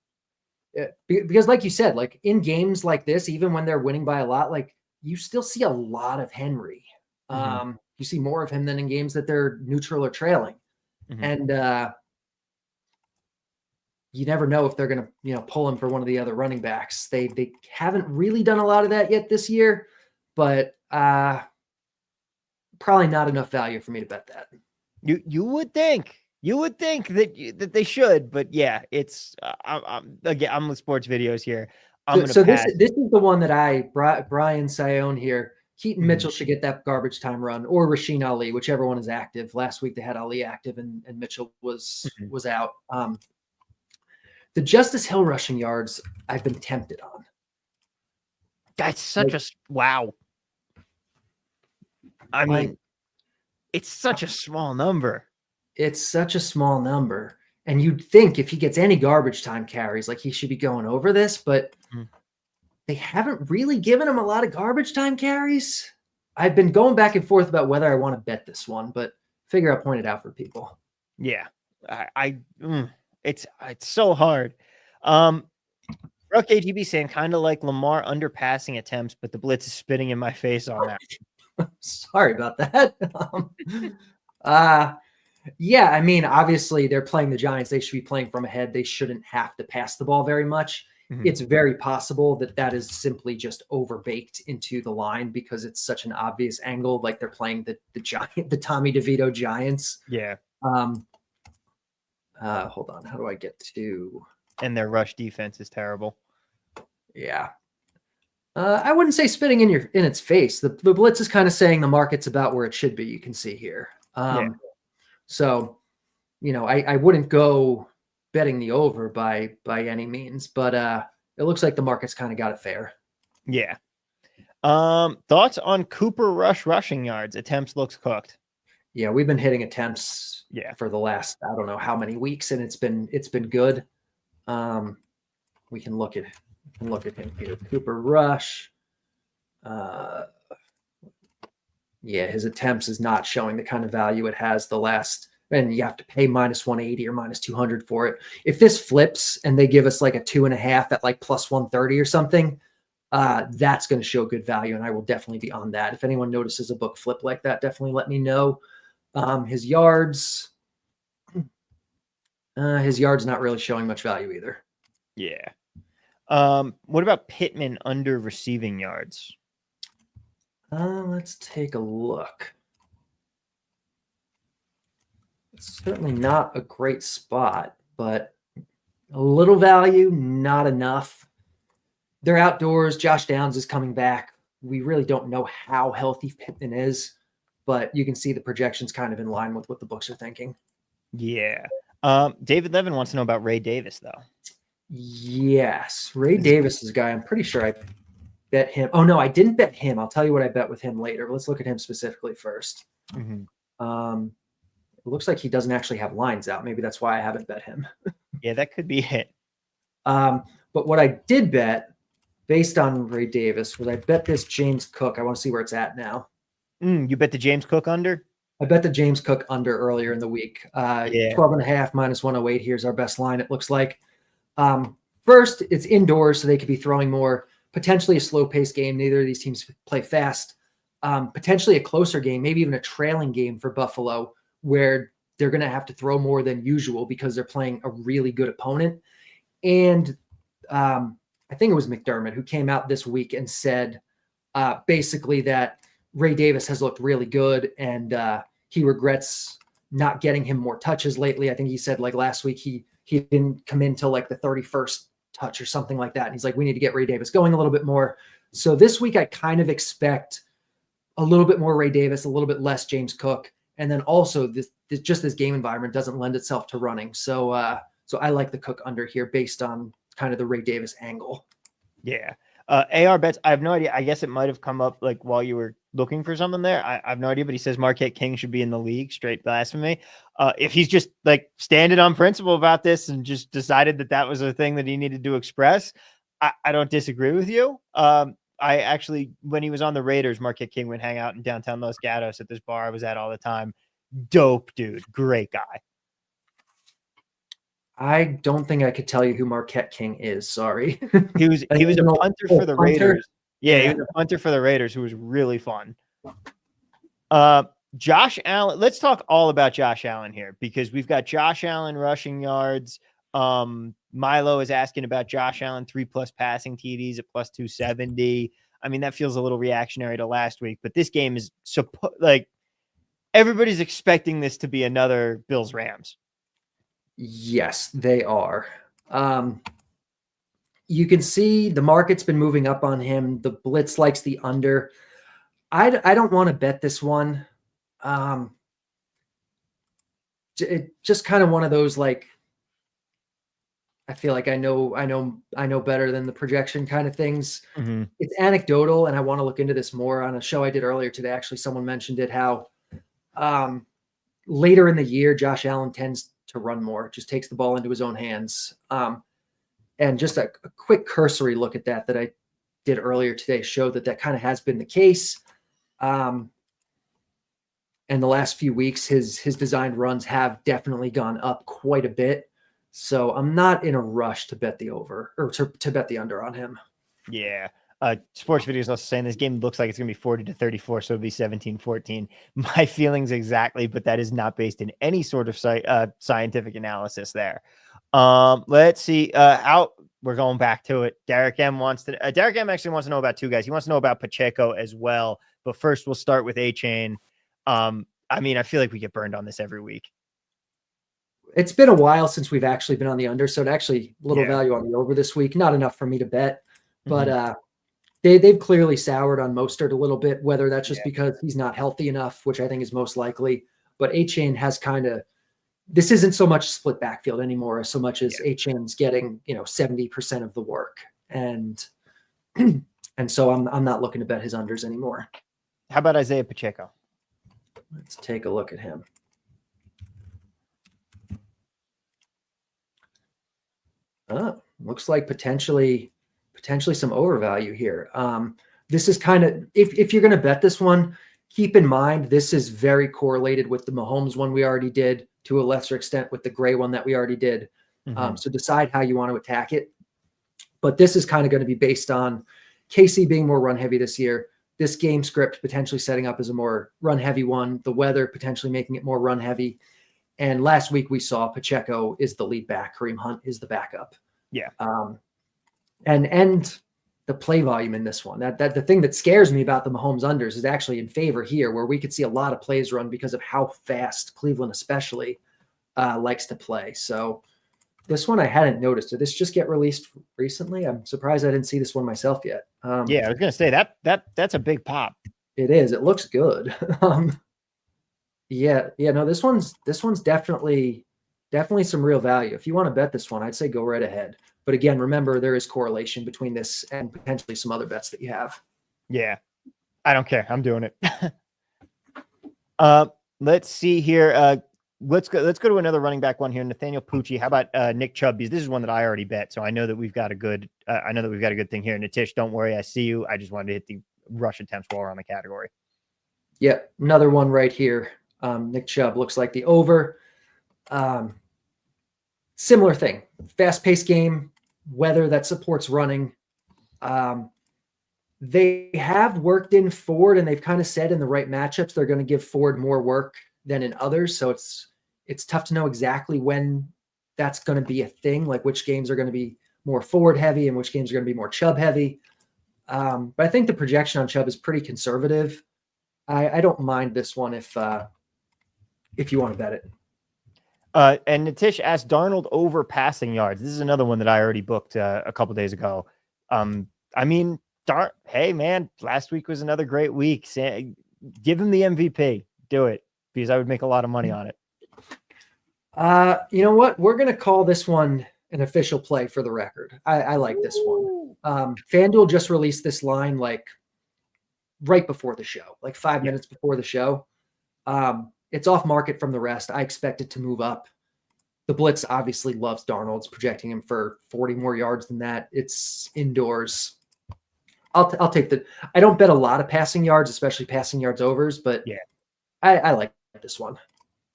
because like you said, like in games like this, even when they're winning by a lot, like you still see a lot of Henry. You see more of him than in games that they're neutral or trailing. And, you never know if they're going to, pull him for one of the other running backs. They haven't really done a lot of that yet this year, but probably not enough value for me to bet that. You would think that they should, but yeah, it's I'm with sports videos here. This is the one that Brian Sione here. Keaton Mitchell should get that garbage time run, or Rasheen Ali, whichever one is active. Last week they had Ali active and Mitchell was out. The Justice Hill rushing yards, I've been tempted on. That's such wow. I mean, it's such a small number. It's such a small number. And you'd think if he gets any garbage time carries, like he should be going over this, but they haven't really given him a lot of garbage time carries. I've been going back and forth about whether I want to bet this one, but figure I'll point it out for people. Yeah. It's so hard. Ruck AGB saying kind of like Lamar under passing attempts, but the blitz is spitting in my face on that. Sorry about that. Yeah, I mean, obviously they're playing the Giants. They should be playing from ahead. They shouldn't have to pass the ball very much. It's very possible that is simply just overbaked into the line because it's such an obvious angle. Like they're playing the Tommy DeVito Giants. Yeah. Hold on. How do I get to? And their rush defense is terrible. Yeah. I wouldn't say spitting in its face. The blitz is kind of saying the market's about where it should be. You can see here. So I wouldn't go betting the over by any means, but it looks like the market's kind of got it fair. Yeah. Thoughts on Cooper Rush rushing yards? Attempts looks cooked. Yeah, we've been hitting attempts for the last, I don't know how many weeks, and it's been good. We can look at him here. Cooper Rush. His attempts is not showing the kind of value it has the last, and you have to pay minus 180 or minus 200 for it. If this flips and they give us like a 2.5 at like plus 130 or something, that's going to show good value, and I will definitely be on that. If anyone notices a book flip like that, definitely let me know. His yards not really showing much value either. Yeah. What about Pittman under receiving yards? Let's take a look. It's certainly not a great spot, but a little value, not enough. They're outdoors. Josh Downs is coming back. We really don't know how healthy Pittman is, but you can see the projections kind of in line with what the books are thinking. Yeah. David Levin wants to know about Ray Davis, though. Yes. Ray Davis is a guy. I'm pretty sure I bet him. Oh, no, I didn't bet him. I'll tell you what I bet with him later. Let's look at him specifically first. Mm-hmm. It looks like he doesn't actually have lines out. Maybe that's why I haven't bet him. Yeah, that could be it. But what I did bet based on Ray Davis was I bet this James Cook. I want to see where it's at now. You bet the James Cook under? I bet the James Cook under earlier in the week. 12.5 minus 108. Here's our best line. It looks like. First, it's indoors, so they could be throwing more. Potentially a slow-paced game. Neither of these teams play fast. Potentially a closer game, maybe even a trailing game for Buffalo, where they're going to have to throw more than usual because they're playing a really good opponent. And I think it was McDermott who came out this week and said basically that Ray Davis has looked really good, and he regrets not getting him more touches lately. I think he said like last week he didn't come in till like the 31st touch or something like that. And he's like, we need to get Ray Davis going a little bit more. So this week I kind of expect a little bit more Ray Davis, a little bit less James Cook. And then also this game environment doesn't lend itself to running. So I like the Cook under here based on kind of the Ray Davis angle. Yeah. AR bets, I have no idea. I guess it might have come up like while you were looking for something there. I have no idea, but he says Marquette King should be in the league. Straight blasphemy. If he's just like standing on principle about this and just decided that was a thing that he needed to express, I don't disagree with you. I actually, when he was on the Raiders, Marquette King would hang out in downtown Los Gatos at this bar I was at all the time. Dope dude. Great guy. I don't think I could tell you who Marquette King is. Sorry. He was a punter for the Raiders. Yeah, he was a punter for the Raiders who was really fun. Josh Allen. Let's talk all about Josh Allen here because we've got Josh Allen rushing yards. Milo is asking about Josh Allen 3+ passing TDs at plus 270. I mean, that feels a little reactionary to last week, but this game is like everybody's expecting this to be another Bills Rams. Yes, they are. You can see the market's been moving up on him. The Blitz likes the under. I don't want to bet this one. It just kind of one of those, like, I feel like I know better than the projection kind of things. Mm-hmm. It's anecdotal, and I want to look into this more. On a show I did earlier today, actually, someone mentioned it, how later in the year, Josh Allen tends to run more, just takes the ball into his own hands. And just a quick cursory look at that I did earlier today showed that kind of has been the case. And the last few weeks, his designed runs have definitely gone up quite a bit. So I'm not in a rush to bet the over or to bet the under on him. Yeah. Sports Video is also saying this game looks like it's going to be 40-34, so it'll be 17-14. My feelings exactly, but that is not based in any sort of scientific analysis there. Let's see how we're going back to it. Derek M actually wants to know about two guys. He wants to know about Pacheco as well. But first, we'll start with A-Chain. I mean, I feel like we get burned on this every week. It's been a while since we've actually been on the under, so it actually little value on the over this week. Not enough for me to bet, but they've clearly soured on Mostert a little bit, whether that's just because he's not healthy enough, which I think is most likely. But A-Chain has kind of this isn't so much split backfield anymore, so much as HM's getting 70% of the work, and so I'm not looking to bet his unders anymore. How about Isaiah Pacheco? Let's take a look at him. Looks like potentially some overvalue here. This is kind of, if you're going to bet this one, keep in mind this is very correlated with the Mahomes one we already did, to a lesser extent with the Gray one that we already did. So decide how you want to attack it. But this is kind of going to be based on KC being more run heavy this year, this game script potentially setting up as a more run heavy one, the weather potentially making it more run heavy. And last week we saw Pacheco is the lead back, Kareem Hunt is the backup. Yeah. And the play volume in this one, that the thing that scares me about the Mahomes unders is actually in favor here, where we could see a lot of plays run because of how fast Cleveland especially likes to play. So this one I hadn't noticed. Did this just get released recently? I'm surprised I didn't see this one myself yet. Yeah, I was gonna say that's a big pop. It is. It looks good. No, this one's definitely some real value. If you want to bet this one, I'd say go right ahead. But again, remember there is correlation between this and potentially some other bets that you have. Yeah, I don't care. I'm doing it. Let's see here. Let's go to another running back one here. Nathaniel Pucci. How about Nick Chubb? This is one that I already bet, so I know that we've got a good. I know that we've got a good thing here. Natish, don't worry. I see you. I just wanted to hit the rush attempts while we're on the category. Yep, another one right here. Nick Chubb looks like the over. Similar thing. Fast-paced game. Weather that supports running. They have worked in Ford, and they've kind of said in the right matchups they're going to give Ford more work than in others. So it's tough to know exactly when that's going to be a thing, like which games are going to be more Ford heavy and which games are going to be more Chubb heavy. But I think the projection on Chubb is pretty conservative. I don't mind this one if you want to bet it. And Natish asked Darnold over passing yards. This is another one that I already booked a couple days ago. I mean, hey man, last week was another great week. Give him the MVP. Do it, because I would make a lot of money on it. You know what? We're going to call this one an official play for the record. I like this one. FanDuel just released this line like right before the show, like 5 minutes before the show. It's off market from the rest. I expect it to move up. The Blitz obviously loves Darnold's, projecting him for 40 more yards than that. It's indoors. I'll take I don't bet a lot of passing yards, especially passing yards overs, but yeah, I like this one.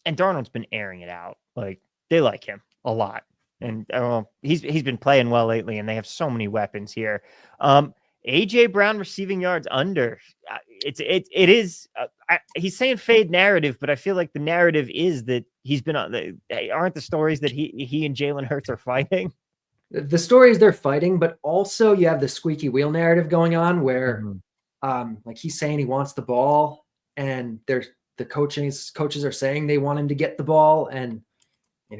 And Darnold's been airing it out. Like, they like him a lot. And he's been playing well lately, and they have so many weapons here. AJ Brown receiving yards under. It is. He's saying fade narrative, but I feel like the narrative is that he's been on. Aren't the stories that he and Jalen Hurts are fighting? The stories they're fighting, but also you have the squeaky wheel narrative going on where, like he's saying he wants the ball, and the coaches are saying they want him to get the ball, and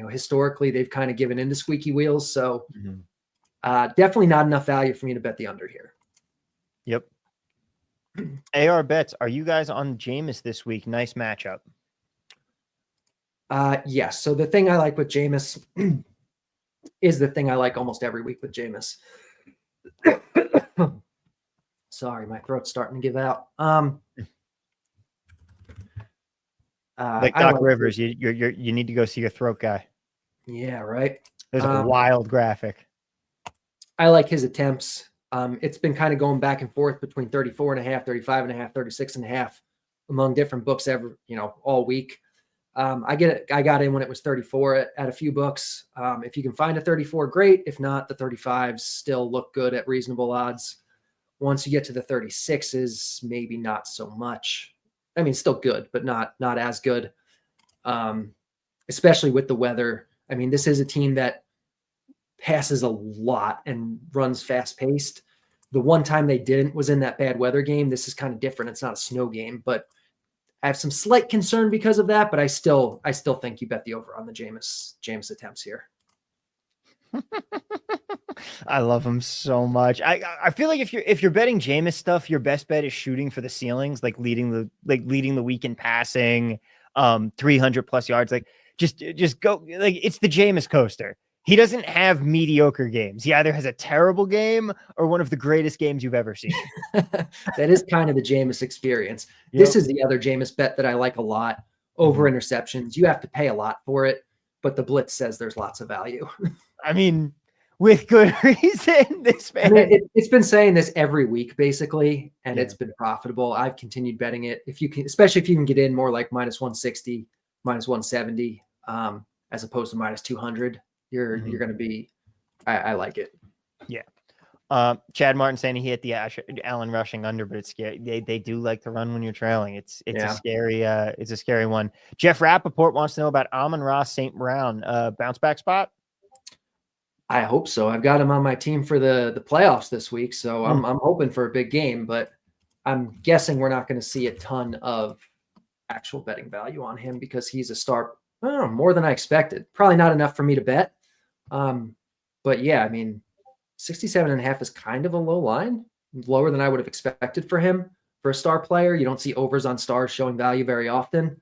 historically they've kind of given into squeaky wheels. So definitely not enough value for me to bet the under here. Yep. AR bets. Are you guys on Jameis this week? Nice matchup. Yes. So the thing I like with Jameis is the thing I like almost every week with Jameis. Sorry, my throat's starting to give out. Like Doc Rivers, you need to go see your throat guy. Yeah, right. There's a wild graphic. I like his attempts. It's been kind of going back and forth between 34.5, 35.5, 36.5 among different books all week. I got in when it was 34 at a few books. If you can find a 34, great. If not, the 35s still look good at reasonable odds. Once you get to the 36s, maybe not so much. I mean, still good, but not as good. Especially with the weather. I mean, this is a team that passes a lot and runs fast paced. The one time they didn't was in that bad weather game. This is kind of different. It's not a snow game, but I have some slight concern because of that, but I still think you bet the over on the Jameis attempts here. I love him so much. I feel like if you're betting Jameis stuff, your best bet is shooting for the ceilings, like leading the week in passing, 300 plus yards. Like, Just go. Like, it's the Jameis coaster. He doesn't have mediocre games. He either has a terrible game or one of the greatest games you've ever seen. That is kind of the Jameis experience. Yep. This is the other Jameis bet that I like a lot over interceptions. You have to pay a lot for it, but the Blitz says there's lots of value. I mean, with good reason. This man, it's been saying this every week basically, and it's been profitable. I've continued betting it. If you can, especially if you can get in more like minus 160, minus 170, as opposed to minus 200, you're going to be. I like it. Yeah. Chad Martin saying he hit the Allen rushing under, but it's scary. They do like to run when you're trailing. It's a scary one. Jeff Rappaport wants to know about Amon-Ra St. Brown, bounce back spot. I hope so. I've got him on my team for the playoffs this week, so I'm hoping for a big game, but I'm guessing we're not going to see a ton of actual betting value on him because he's a star. I don't know, more than I expected. Probably not enough for me to bet. But yeah, I mean, 67.5 is kind of a low line, lower than I would have expected for him for a star player. You don't see overs on stars showing value very often.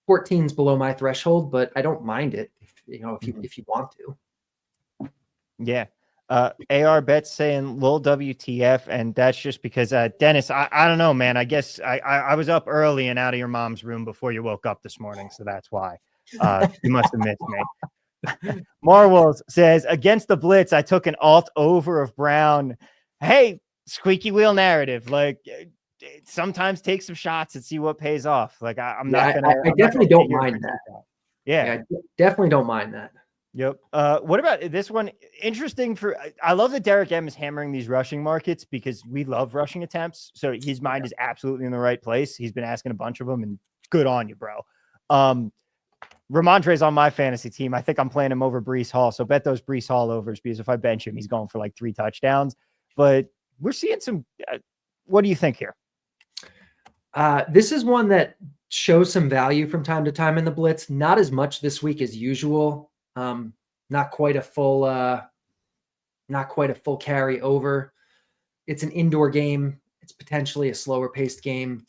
14's below my threshold, but I don't mind it if you want to. Yeah. AR Bet's saying Lil WTF, and that's just because Dennis, I don't know, man. I guess I was up early and out of your mom's room before you woke up this morning, so that's why. You must have missed me. Marwells says, against the Blitz, I took an alt over of Brown. Hey, squeaky wheel narrative. Like, sometimes take some shots and see what pays off. Like, I definitely don't mind that. Yeah, I definitely don't mind that. Yep. What about this one? Interesting I love that Derek M is hammering these rushing markets because we love rushing attempts. So his mind is absolutely in the right place. He's been asking a bunch of them, and good on you, bro. Ramondre's on my fantasy team. I think I'm playing him over Breece Hall. So bet those Breece Hall overs because if I bench him, he's going for like 3 touchdowns. But we're seeing some. What do you think here? This is one that shows some value from time to time in the Blitz. Not as much this week as usual. Not quite a full carry over. It's an indoor game. It's potentially a slower paced game.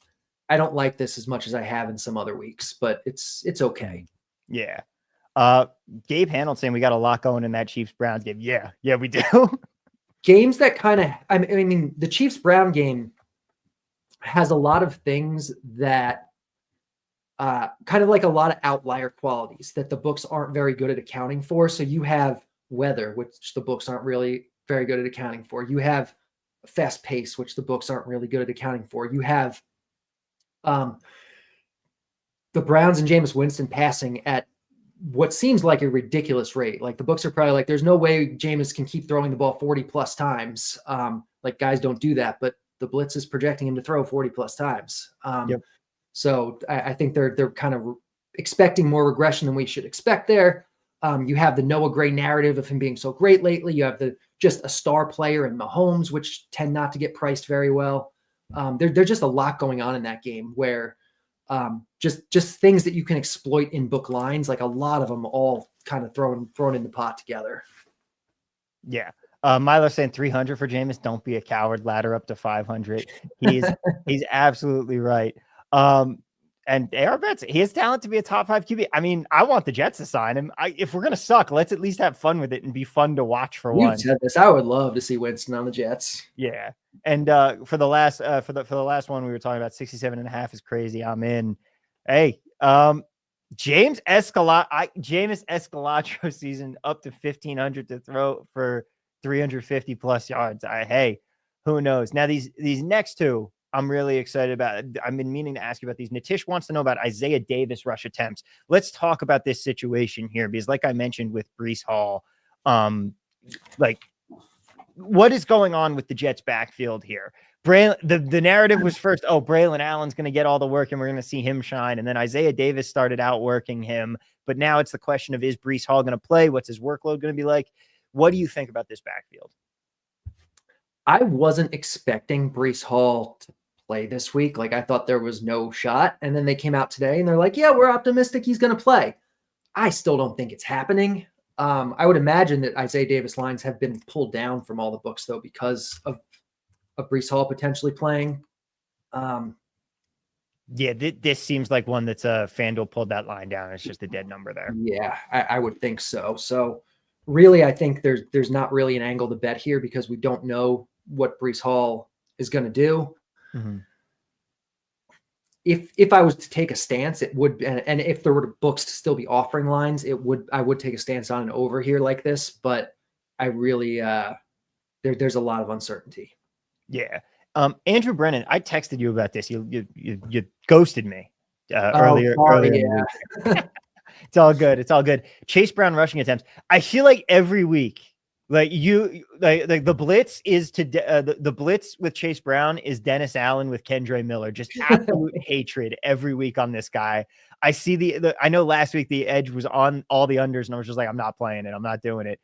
I don't like this as much as I have in some other weeks, but it's okay. Yeah. Gabe Handel saying we got a lot going in that Chiefs Browns game. Yeah, we do. Games that kind of, I mean, the Chiefs Brown game has a lot of things that kind of like a lot of outlier qualities that the books aren't very good at accounting for. So you have weather, which the books aren't really very good at accounting for. You have fast pace, which the books aren't really good at accounting for. You have the Browns and Jameis Winston passing at what seems like a ridiculous rate. Like the books are probably like, there's no way Jameis can keep throwing the ball 40 plus times. Like guys don't do that, but the Blitz is projecting him to throw 40 plus times. Yep. So I think they're kind of expecting more regression than we should expect there. You have the Noah Gray narrative of him being so great lately. You have just a star player in Mahomes, which tend not to get priced very well. There's just a lot going on in that game where just things that you can exploit in book lines, like a lot of them all kind of thrown in the pot together. Yeah. Milo saying 300 for Jameis. Don't be a coward. Ladder up to 500. He's absolutely right. And AR Bets, he has talent to be a top 5 QB. I mean, I want the Jets to sign him. If we're gonna suck, let's at least have fun with it and be fun to watch for one. Said this. I would love to see Winston on the Jets. Yeah. And for the last one, we were talking about 67.5 is crazy. I'm in. Hey, James Escalado season up to 1,500 to throw for 350 plus yards. Hey, who knows? Now these next two, I'm really excited about. I've been meaning to ask you about these. Nitish wants to know about Isaiah Davis rush attempts. Let's talk about this situation here because, like I mentioned with Breece Hall, like what is going on with the Jets backfield here? The narrative was first, Braylon Allen's going to get all the work and we're going to see him shine. And then Isaiah Davis started outworking him. But now it's the question of, is Breece Hall going to play? What's his workload going to be like? What do you think about this backfield? I wasn't expecting Breece Hall to play this week. Like I thought there was no shot. And then they came out today and they're like, yeah, we're optimistic he's going to play. I still don't think it's happening. I would imagine that Isaiah Davis lines have been pulled down from all the books though, because of Breece Hall potentially playing. Yeah, this seems like one that's FanDuel pulled that line down. It's just a dead number there. Yeah, I would think so. So really, I think there's not really an angle to bet here because we don't know what Breece Hall is going to do. Mm-hmm. If I was to take a stance, it would, and if there were books to still be offering lines, I would take a stance on an over here like this. But I really there's a lot of uncertainty. Yeah. Andrew Brennan, I texted you about this. You ghosted me earlier. Yeah. It's all good. It's all good. Chase Brown rushing attempts. I feel like every week, like the blitz is the blitz with Chase Brown is Dennis Allen with Kendre Miller. Just absolute hatred every week on this guy. I see I know last week the edge was on all the unders, and I was just like, I'm not playing it. I'm not doing it.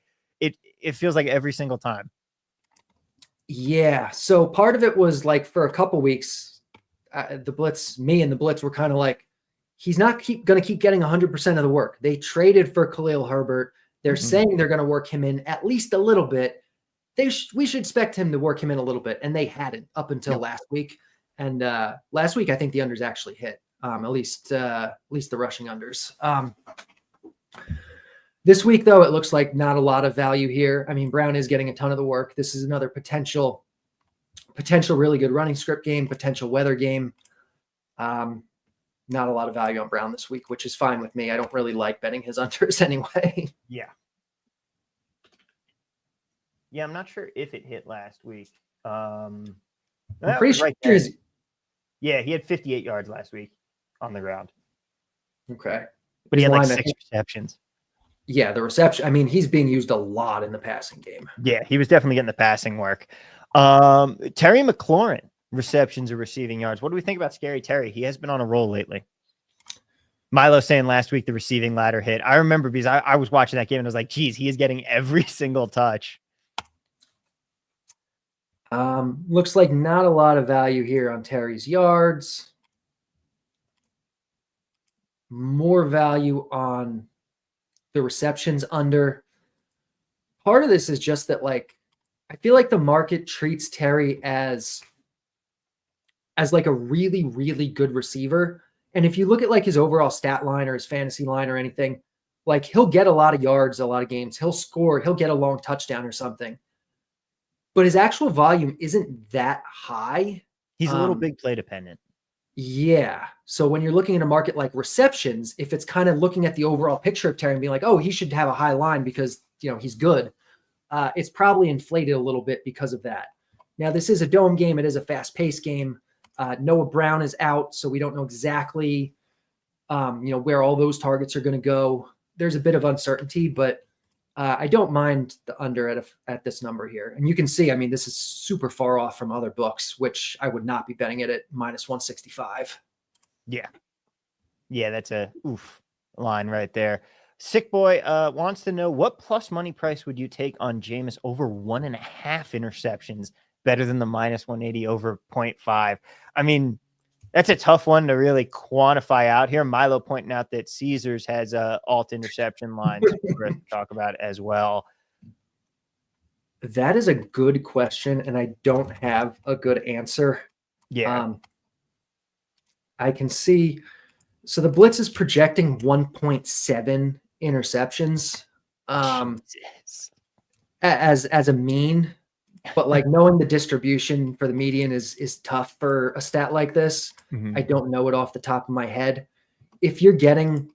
It feels like every single time. Yeah. So part of it was like for a couple weeks, the blitz, me and the blitz were kind of like, he's not going to keep getting 100% of the work. They traded for Khalil Herbert. They're saying they're going to work him in at least a little bit. We should expect him to work him in a little bit. And they hadn't up until last week. And last week, I think the unders actually hit, at least the rushing unders. This week, though, it looks like not a lot of value here. I mean, Brown is getting a ton of the work. This is another potential really good running script game, potential weather game. Not a lot of value on Brown this week, which is fine with me. I don't really like betting his unders anyway. Yeah. Yeah, I'm not sure if it hit last week. I'm pretty sure. Yeah, he had 58 yards last week on the ground. Okay. But he had like 6 receptions. Yeah, the reception. I mean, he's being used a lot in the passing game. Yeah, he was definitely getting the passing work. Terry McLaurin, receptions or receiving yards. What do we think about Scary Terry? He has been on a roll lately. Milo saying last week the receiving ladder hit. I remember because I was watching that game and I was like, geez, he is getting every single touch. Looks like not a lot of value here on Terry's yards. More value on the receptions under. Part of this is just that, like, I feel like the market treats Terry as like a really, really good receiver. And if you look at like his overall stat line or his fantasy line or anything, like he'll get a lot of yards, a lot of games. He'll score, he'll get a long touchdown or something. But his actual volume isn't that high. He's a little big play dependent. Yeah. So when you're looking at a market like receptions, if it's kind of looking at the overall picture of Terry and being like, oh, he should have a high line because, you know, he's good. It's probably inflated a little bit because of that. Now, this is a dome game. It is a fast-paced game. Noah Brown is out, so we don't know exactly, where all those targets are going to go. There's a bit of uncertainty, but I don't mind the under at this number here. And you can see, I mean, this is super far off from other books, which I would not be betting it at minus 165. Yeah. Yeah, that's a line right there. Sick Boy wants to know, what plus money price would you take on Jameis over 1.5 interceptions, better than the minus 180 over 0.5? I mean, that's a tough one to really quantify out here. Milo pointing out that Caesars has alt interception lines for us to talk about as well. That is a good question, and I don't have a good answer. Yeah. I can see. So the Blitz is projecting 1.7 interceptions as a mean. But like knowing the distribution for the median is tough for a stat like this. Mm-hmm. I don't know it off the top of my head. If you're getting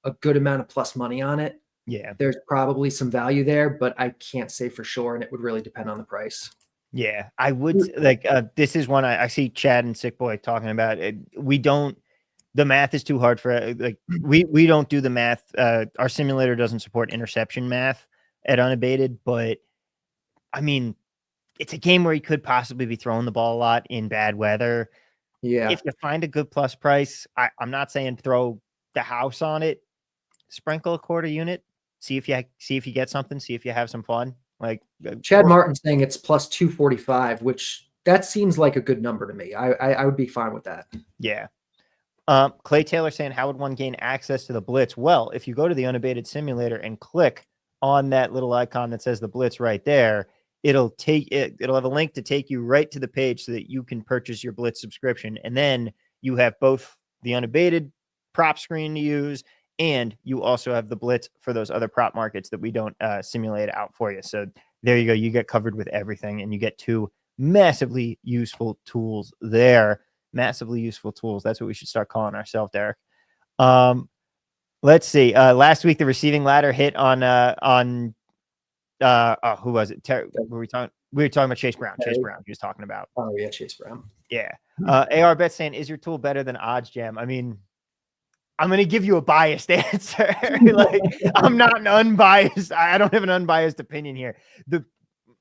a good amount of plus money on it, yeah, there's probably some value there, but I can't say for sure, and it would really depend on the price. Yeah, I would like this is one I see Chad and Sick Boy talking about. The math is too hard for we don't do the math. Our simulator doesn't support interception math at Unabated, but I mean, it's a game where he could possibly be throwing the ball a lot in bad weather. Yeah. If you find a good plus price, I'm not saying throw the house on it. Sprinkle a quarter unit. See if you get something. See if you have some fun. Like Chad Martin saying it's plus 245, which that seems like a good number to me. I would be fine with that. Yeah. Clay Taylor saying, how would one gain access to the Blitz? Well, if you go to the Unabated simulator and click on that little icon that says the Blitz right there, it'll have a link to take you right to the page so that you can purchase your Blitz subscription. And then you have both the unabated prop screen to use, and you also have the Blitz for those other prop markets that we don't simulate out for you. So there you go. You get covered with everything, and you get 2 massively useful tools there. Massively useful tools. That's what we should start calling ourselves, Derek. Let's see. Last week, the receiving ladder hit on who was it? Were we talking? We were talking about Chase Brown. Chase Brown. He was talking about. Oh yeah, Chase Brown. Yeah. AR Bet saying, "Is your tool better than Odds Jam?" I mean, I'm going to give you a biased answer. Like, I'm not an unbiased. I don't have an unbiased opinion here.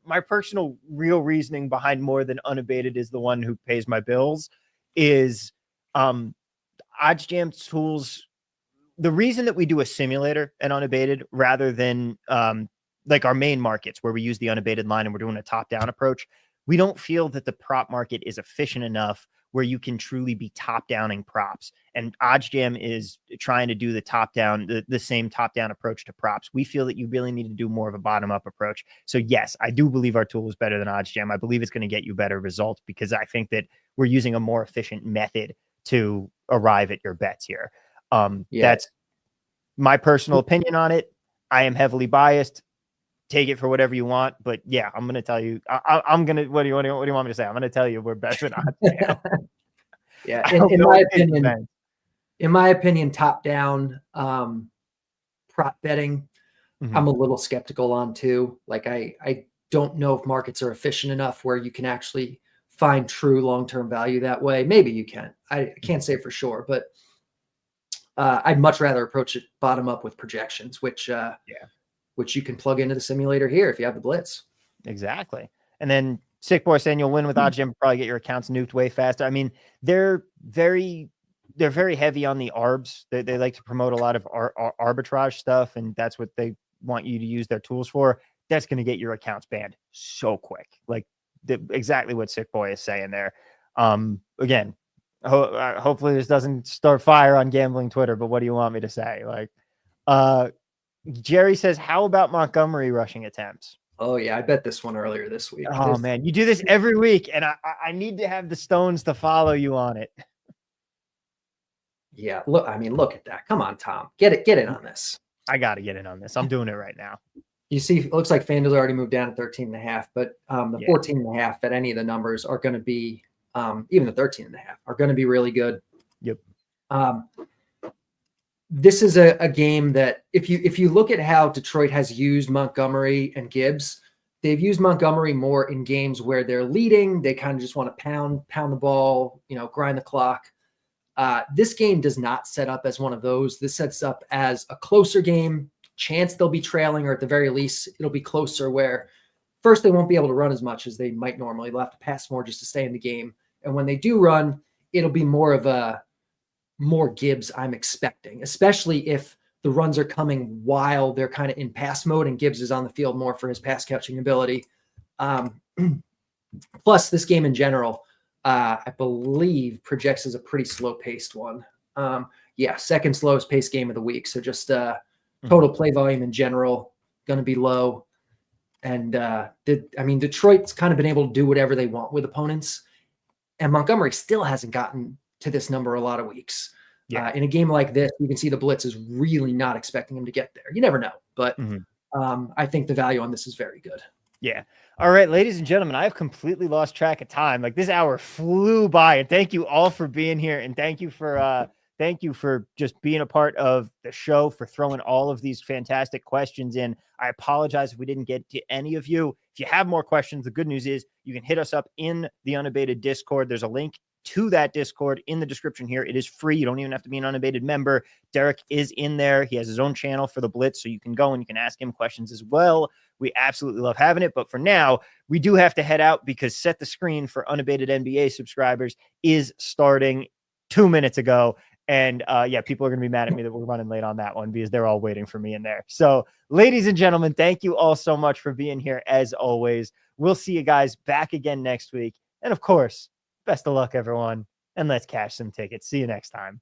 My personal real reasoning behind more than Unabated is the one who pays my bills is Odds Jam tools. The reason that we do a simulator and Unabated rather than like our main markets where we use the unabated line and we're doing a top-down approach, we don't feel that the prop market is efficient enough where you can truly be top-downing props. And OddsJam is trying to do the top-down, the same top-down approach to props. We feel that you really need to do more of a bottom-up approach. So yes, I do believe our tool is better than OddsJam. I believe it's going to get you better results because I think that we're using a more efficient method to arrive at your bets here. That's my personal opinion on it. I am heavily biased. Take it for whatever you want, but yeah, I'm going to tell you, I'm going to, what do you want me to say? I'm going to tell you we're better than OddsJam. Yeah. In my opinion, top down prop betting, I'm a little skeptical on too. Like I don't know if markets are efficient enough where you can actually find true long-term value that way. Maybe you can, I can't say for sure, but I'd much rather approach it bottom up with projections, which you can plug into the simulator here if you have the Blitz. Exactly. And then Sick Boy saying you'll win with OddsJam, probably get your accounts nuked way faster. I mean, they're very heavy on the ARBs. They like to promote a lot of arbitrage stuff, and that's what they want you to use their tools for. That's going to get your accounts banned so quick. Like exactly what Sick Boy is saying there. Again, hopefully this doesn't start fire on gambling Twitter, but what do you want me to say? Like, Jerry says, how about Montgomery rushing attempts? Oh yeah, I bet this one earlier this week. Oh man, you do this every week, and I need to have the stones to follow you on it. Yeah, look at that. Come on, Tom. Get in on this. I got to get in on this. I'm doing it right now. You see, it looks like FanDuel already moved down to 13.5, but the 14.5 at any of the numbers are going to be, even the 13.5 are going to be really good. Yep. This is a game that if you look at how Detroit has used Montgomery and Gibbs, they've used Montgomery more in games where they're leading. They kind of just want to pound the ball, grind the clock. This game does not set up as one of those. This sets up as a closer game. Chance they'll be trailing, or at the very least, it'll be closer where first they won't be able to run as much as they might normally. They'll have to pass more just to stay in the game. And when they do run, it'll be more Gibbs, I'm expecting, especially if the runs are coming while they're kind of in pass mode and Gibbs is on the field more for his pass catching ability. Plus, this game in general, I believe projects as a pretty slow paced one. Second slowest paced game of the week. So just total play volume in general going to be low. And Detroit's kind of been able to do whatever they want with opponents, and Montgomery still hasn't gotten to this number a lot of weeks. In a game like this, you can see the Blitz is really not expecting him to get there. You never know, but I think the value on this is very good. Yeah. All right, ladies and gentlemen, I have completely lost track of time. Like, this hour flew by, and thank you all for being here, and thank you for just being a part of the show, for throwing all of these fantastic questions in. I apologize if we didn't get to any of you. If you have more questions, the good news is you can hit us up in the Unabated Discord. There's a link to that Discord in the description here. It is free. You don't even have to be an Unabated member. Derek is in there. He has his own channel for the Blitz, so you can go and you can ask him questions as well. We absolutely love having it. But for now, we do have to head out because Set the Screen for Unabated NBA subscribers is starting 2 minutes ago. And people are going to be mad at me that we're running late on that one because they're all waiting for me in there. So, ladies and gentlemen, thank you all so much for being here as always. We'll see you guys back again next week. And of course, best of luck, everyone. And let's cash some tickets. See you next time.